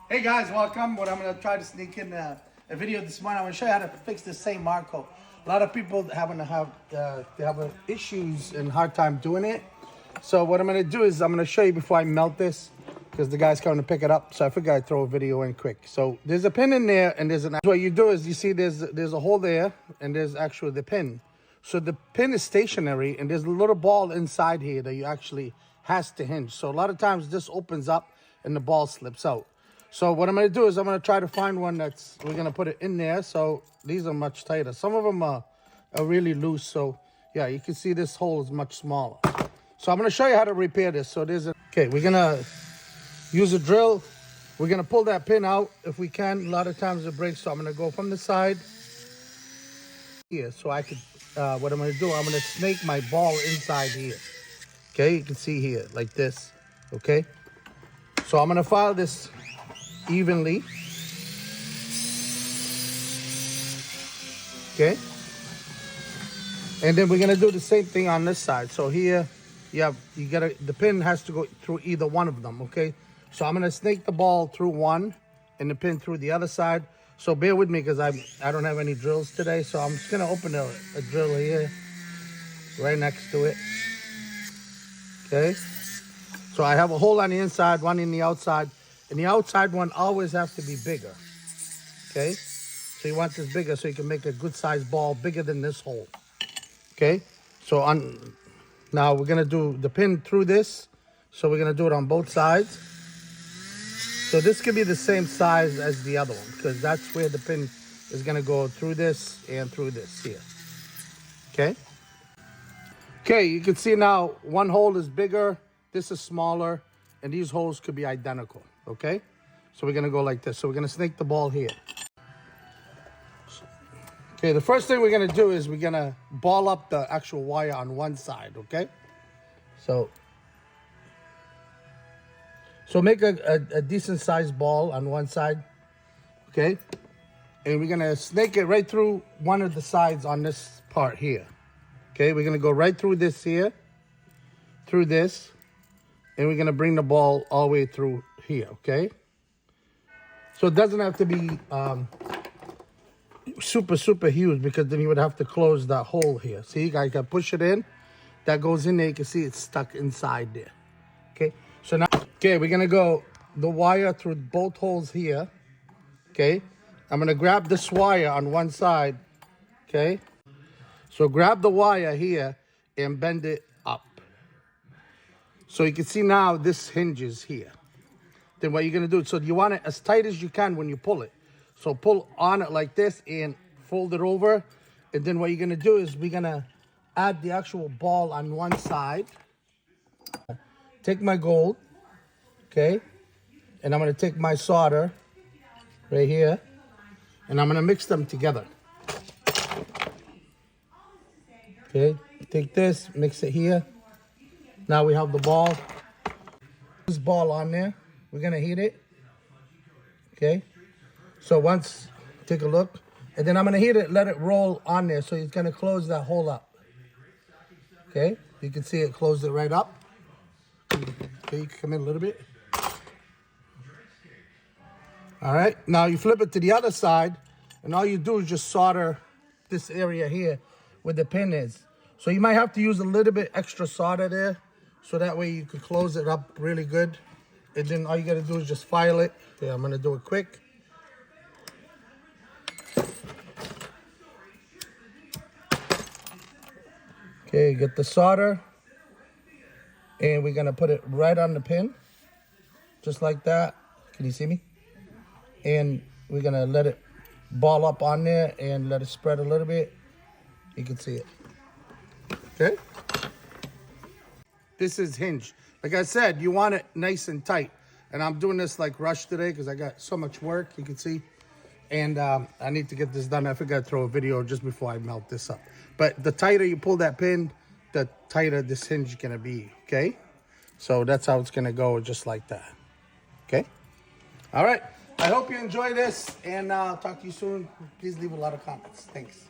Hey guys, welcome. What I'm gonna try to sneak in a video this morning. I'm gonna show you how to fix the St. Marco. A lot of people they have issues and hard time doing it. So what I'm gonna do is I'm gonna show you before I melt this, because the guy's coming to pick it up. So I figured I'd throw a video in quick. So there's a pin in there, and what you do is you see there's a hole there, and there's actually the pin. So the pin is stationary, and there's a little ball inside here that you actually has to hinge. So a lot of times this opens up and the ball slips out. So what I'm going to do is I'm going to try to find one we're going to put it in there. So these are much tighter. Some of them are really loose. So yeah, you can see this hole is much smaller. So I'm going to show you how to repair this. So okay, we're going to use a drill. We're going to pull that pin out if we can. A lot of times it breaks. So I'm going to go from the side here. So I could, what I'm going to do, I'm going to snake my ball inside here. Okay, you can see here like this. Okay, so I'm going to file this evenly. Okay, and then we're gonna do the same thing on this side. So here the pin has to go through either one of them. Okay, so I'm gonna snake the ball through one and the pin through the other side. So bear with me because I don't have any drills today. So I'm just gonna open a drill here right next to it. Okay, so I have a hole on the inside, one in the outside. And the outside one always has to be bigger, okay? So you want this bigger so you can make a good sized ball bigger than this hole, okay? So now we're gonna do the pin through this. So we're gonna do it on both sides. So this could be the same size as the other one because that's where the pin is gonna go through this and through this here, okay? Okay, you can see now one hole is bigger, this is smaller, and these holes could be identical, okay? So we're gonna go like this. So we're gonna snake the ball here. Okay, the first thing we're gonna do is we're gonna ball up the actual wire on one side, okay? So make a decent sized ball on one side, okay? And we're gonna snake it right through one of the sides on this part here. Okay, we're gonna go right through this here, through this, and we're gonna bring the ball all the way through here, okay? So it doesn't have to be super huge because then you would have to close that hole here. See, you guys can push it in. That goes in there, you can see it's stuck inside there, okay? So now, okay, we're gonna go the wire through both holes here, okay? I'm gonna grab this wire on one side, okay? So grab the wire here and bend it up. So you can see now this hinges here. Then what you're gonna do, so you want it as tight as you can when you pull it. So pull on it like this and fold it over. And then what you're gonna do is we're gonna add the actual ball on one side. Take my gold, okay? And I'm gonna take my solder right here. And I'm gonna mix them together. Okay, take this, mix it here. Now we have the ball. This ball on there, we're gonna heat it. Okay, so take a look. And then I'm gonna heat it, let it roll on there. So it's gonna close that hole up. Okay, you can see it closed it right up. Okay, you can come in a little bit. All right, now you flip it to the other side, and all you do is just solder this area here where the pin is. So you might have to use a little bit extra solder there, so that way you can close it up really good. And then all you gotta do is just file it. Yeah, I'm gonna do it quick. Okay, get the solder. And we're gonna put it right on the pin. Just like that. Can you see me? And we're gonna let it ball up on there and let it spread a little bit. You can see it. Okay? This is hinged. Like I said, you want it nice and tight. And I'm doing this like rush today because I got so much work, you can see. And I need to get this done. I forgot to throw a video just before I melt this up. But the tighter you pull that pin, the tighter this hinge is gonna be, okay? So that's how it's gonna go, just like that, okay? All right, I hope you enjoy this, and I'll talk to you soon. Please leave a lot of comments. Thanks.